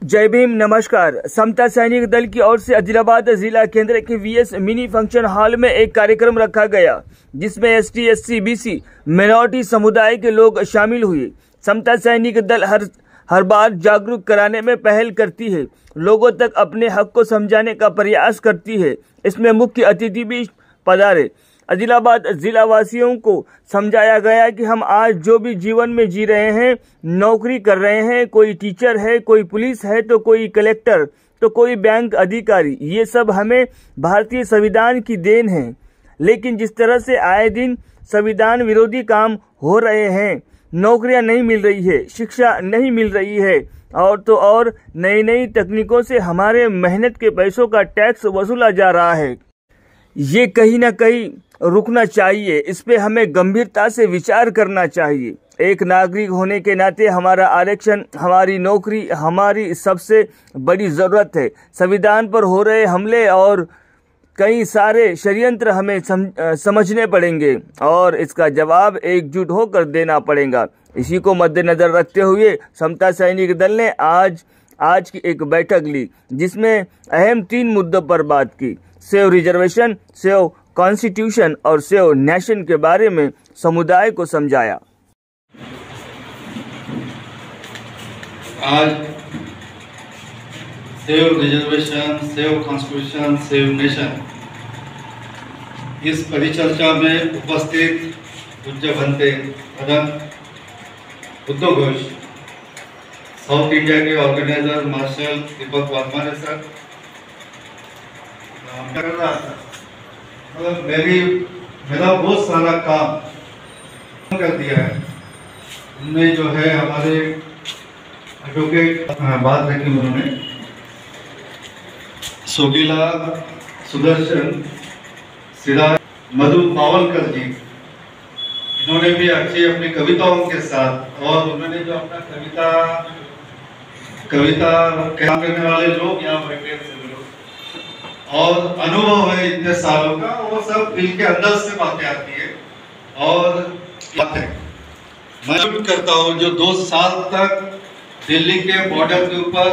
जय भीम, नमस्कार। समता सैनिक दल की ओर से आदिलाबाद जिला केंद्र के वीएस मिनी फंक्शन हॉल में एक कार्यक्रम रखा गया, जिसमें एसटी, एससी, बीसी, माइनॉरिटी समुदाय के लोग शामिल हुए। समता सैनिक दल हर बार जागरूक कराने में पहल करती है, लोगों तक अपने हक को समझाने का प्रयास करती है। इसमें मुख्य अतिथि भी पधारे। आदिलाबाद जिला वासियों को समझाया गया कि हम आज जो भी जीवन में जी रहे हैं, नौकरी कर रहे हैं, कोई टीचर है, कोई पुलिस है, तो कोई कलेक्टर, तो कोई बैंक अधिकारी, ये सब हमें भारतीय संविधान की देन है। लेकिन जिस तरह से आए दिन संविधान विरोधी काम हो रहे हैं, नौकरियां नहीं मिल रही है, शिक्षा नहीं मिल रही है, और तो और नई नई तकनीकों से हमारे मेहनत के पैसों का टैक्स वसूला जा रहा है। ये कहीं ना कहीं रुकना चाहिए। इस पे हमें गंभीरता से विचार करना चाहिए। एक नागरिक होने के नाते हमारा आरक्षण, हमारी नौकरी हमारी सबसे बड़ी जरूरत है। संविधान पर हो रहे हमले और कई सारे षड्यंत्र हमें समझने पड़ेंगे और इसका जवाब एकजुट होकर देना पड़ेगा। इसी को मद्देनजर रखते हुए समता सैनिक दल ने आज की एक बैठक ली, जिसमें अहम 3 मुद्दों पर बात की। सेव रिजर्वेशन, सेव कॉन्स्टिट्यूशन और सेव नेशन के बारे में समुदाय को समझाया। आज save reservation, save constitution, save nation, इस परिचर्चा में उपस्थित पूज्य भंते मदन उद्धव घोष, साउथ इंडिया के ऑर्गेनाइजर मार्शल दीपक वाधवाने सर, कर रहा था, मतलब मेरा बहुत सारा काम कर दिया है। उनमें जो है हमारे एडवोकेट बात रखी, उन्होंने सोगिला, सुदर्शन, सिराज, मधु पावलकर जी, इन्होंने भी अच्छी अपनी कविताओं के साथ, और उन्होंने जो अपना कविता कहने वाले लोग यहाँ बैठे थे और अनुभव है इतने सालों का, वो सब दिल के अंदर से बातें आती है। और मैं उम्मीद करता हूँ जो 2 साल तक दिल्ली के बॉर्डर के ऊपर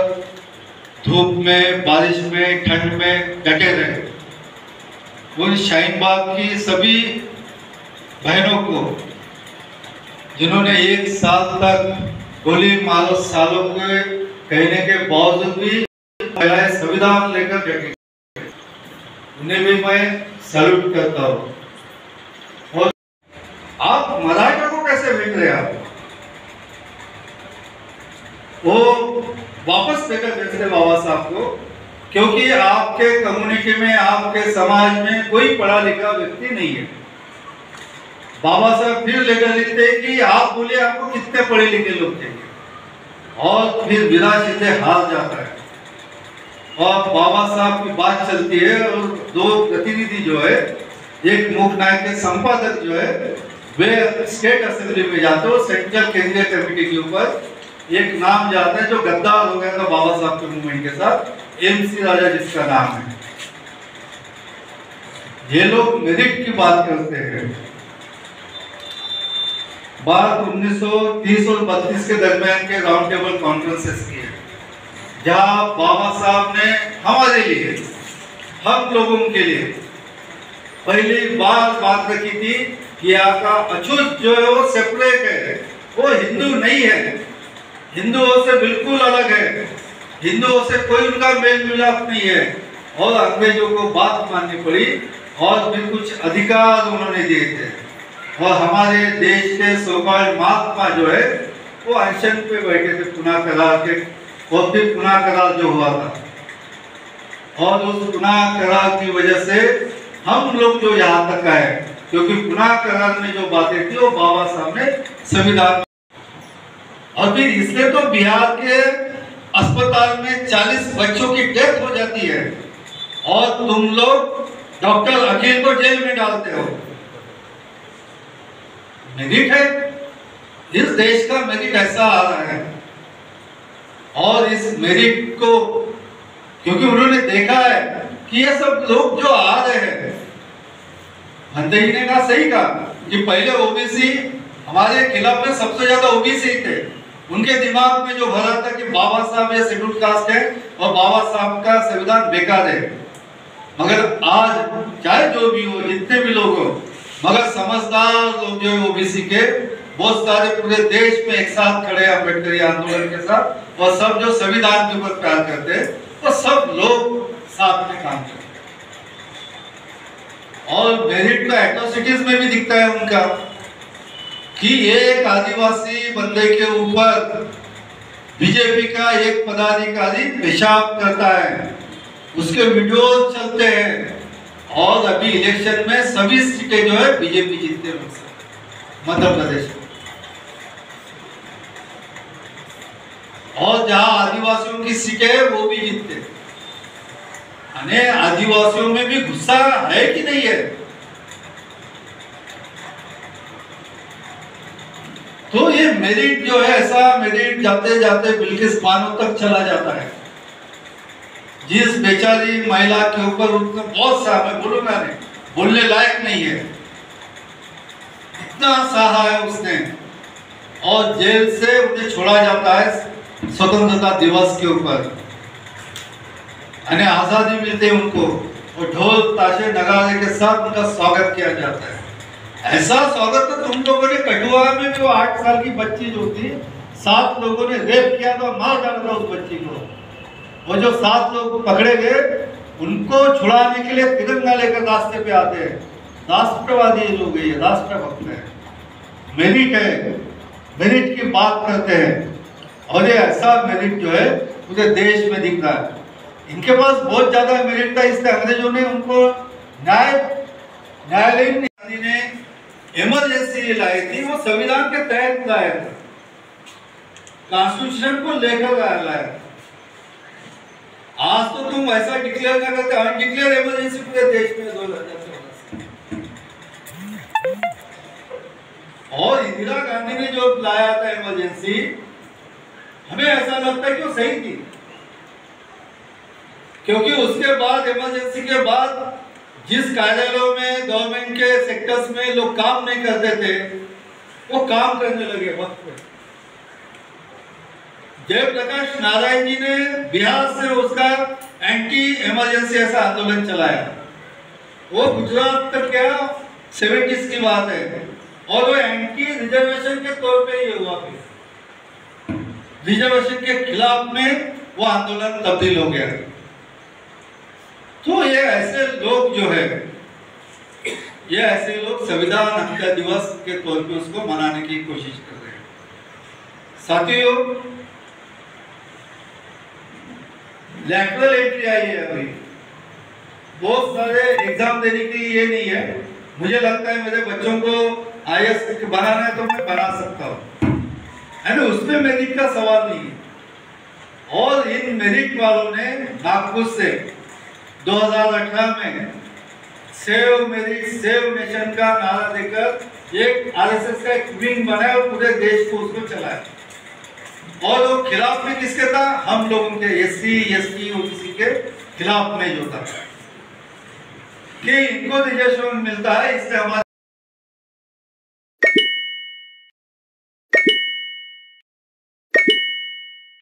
धूप में, बारिश में, ठंड में डटे रहे, उन शाहीन बाग की सभी बहनों को, जिन्होंने 1 साल तक गोली मारो सालों के कहने के बावजूद भी संविधान लेकर डटे, उन्हें भी मैं सैल्यूट करता हूं। और आप मराठा को कैसे भेज रहे आप? वो वापस लेकर भेज रहे बाबा साहब को, क्योंकि आपके कम्युनिटी में, आपके समाज में कोई पढ़ा लिखा व्यक्ति नहीं है। बाबा साहब फिर लेकर लिखते हैं कि आप बोलिए आपको कितने पढ़े लिखे लोग चाहिए, और फिर बिना सीधे हार जाता है। और बाबा साहब की बात चलती है, और 2 प्रतिनिधि जो है, एक मूक नायक के संपादक जो है, वे स्टेट असेंबली में जाते हो, सेंट्रल केंद्रीय कमेटी के ऊपर एक नाम जाता है जो गद्दार हो गया था बाबा साहब के मूवमेंट के साथ, MC राजा जिसका नाम है। ये लोग मेरिट की बात करते हैं। बात 1930 और 32 के दरमियान के राउंड टेबल कॉन्फ्रेंसेस की है, जहाँ बाबा साहब ने हमारे लिए, हम लोगों के लिए पहली बार बात रखी थी कि यहाँ का अछूत जो है वो सेपरेट है, वो हिंदू नहीं है, हिंदुओं से बिल्कुल अलग है, हिंदुओं से कोई उनका मेल मिलाप नहीं है। और अंग्रेजों को बात माननी पड़ी, और भी कुछ अधिकार उन्होंने दिए थे। और हमारे देश के सोकाल्ड महात्मा जो है वो अनशन पे बैठे थे पुना करार के, और फिर पुना करार जो हुआ था, और उस पुना करार की वजह से हम लोग जो यहाँ तक आए, क्योंकि पुना करार में जो बातें थी वो बाबा साहब ने संविधान। और फिर इसलिए तो बिहार के अस्पताल में 40 बच्चों की डेथ हो जाती है, और तुम लोग डॉक्टर अखिल को जेल में डालते हो। मेरिट है, इस देश का मेरिट ऐसा आ रहा है। और इस मेरिट को, क्योंकि उन्होंने देखा है कि ये सब लोग जो आ रहे हैं, भंते जी ने कहा, सही कहा कि पहले ओबीसी हमारे खिलाफ में सबसे ज्यादा ओबीसी थे, उनके दिमाग में जो भरा था कि बाबा साहब ये शेड्यूल कास्ट है और बाबा साहब का संविधान बेकार है। मगर आज चाहे जो भी हो, जितने भी लोग हो, मगर समझदार लोग जो है ओबीसी के बहुत सारे पूरे देश में एक साथ खड़े हैं अम्बेडकरी आंदोलन के साथ, और सब जो संविधान के ऊपर प्यार करते हैं वो सब लोग साथ में काम करते हैं। और मेरिट का एट्रोसिटीज में भी दिखता है उनका कि एक आदिवासी बंदे के ऊपर बीजेपी का एक पदाधिकारी पेशाब करता है, उसके वीडियो चलते हैं, और अभी इलेक्शन में सभी सीटें जो है बीजेपी जीतते हैं मध्य प्रदेश में। और जहां आदिवासियों की सीटें है वो भी जीतते हैं। आदिवासियों में भी गुस्सा है कि नहीं है? तो ये मेरिट जो है, ऐसा मेरिट जाते जाते बिल्किस बानो तक चला जाता है, जिस बेचारी महिला के ऊपर उनका बहुत सा, मैं बोलूंगा नहीं, बोलने लायक नहीं है, इतना सहा है उसने, और जेल से उन्हें छोड़ा जाता है स्वतंत्रता दिवस के ऊपर, आजादी मिलती है उनको, और ढोल ताशे नगारे के साथ उनका स्वागत किया जाता है। ऐसा स्वागत तो तुम लोगों ने कठुआ में जो 8 साल की बच्ची जो थी, 7 लोगों ने रेप किया था, मार डाला था उस बच्ची को, और जो 7 लोग पकड़े गए उनको छुड़ाने के लिए तिरंगा लेकर रास्ते पे आते हैं। राष्ट्रवादी लोग हैं, राष्ट्रभक्त है, मेरिट है, मेरिट की बात करते हैं, और ये ऐसा मेरिट जो है पूरे देश में दिख रहा है। इनके पास बहुत ज्यादा मेरिट था, इसलिए अंग्रेजों ने उनको न्यायालय ने इमरजेंसी लाई थी, वो संविधान के तहत लाया था, कॉन्स्टिट्यूशन को लेकर लाया। आज तो तुम ऐसा डिक्लेयर ना करते, अनडिक्लेयर इमरजेंसी पूरे देश में 2014 और इंदिरा गांधी ने जो लाया था इमरजेंसी, हमें ऐसा लगता है कि वो सही थी, क्योंकि उसके बाद इमरजेंसी के बाद जिस कार्यालयों में गवर्नमेंट के सेक्टर्स में लोग काम नहीं करते थे, वो काम करने लगे वक्त पे। जयप्रकाश नारायण जी ने बिहार से उसका एंटी इमरजेंसी ऐसा आंदोलन चलाया, वो गुजरात तक क्या 70s की बात है, और वो एंटी रिजर्वेशन के तौर पे ये हुआ, फिर रिजर्वेशन के खिलाफ में वो आंदोलन तब्दील हो गया। तो ये ऐसे लोग जो है, ये ऐसे लोग संविधान हत्या दिवस के तौर पे उसको मनाने की कोशिश कर रहे हैं। साथियों, लैटरल एंट्री आई है, अभी बहुत सारे एग्जाम देने की ये नहीं है। मुझे लगता है मेरे बच्चों को IAS बनाना है तो मैं बना सकता हूँ, है ना, उसमें मेरिट का सवाल नहीं है। और इन मेरिट वालों ने नागपुर से 2018 में सेव मेरिट सेव नेशन का नारा देकर एक RSS का एक विंग बनाया और पूरे देश को उसको चलाया। और वो खिलाफ में किसके था? हम लोगों के SC ST OBC के खिलाफ में जो था कि इनको रिजर्वेशन मिलता है, इससे हमारे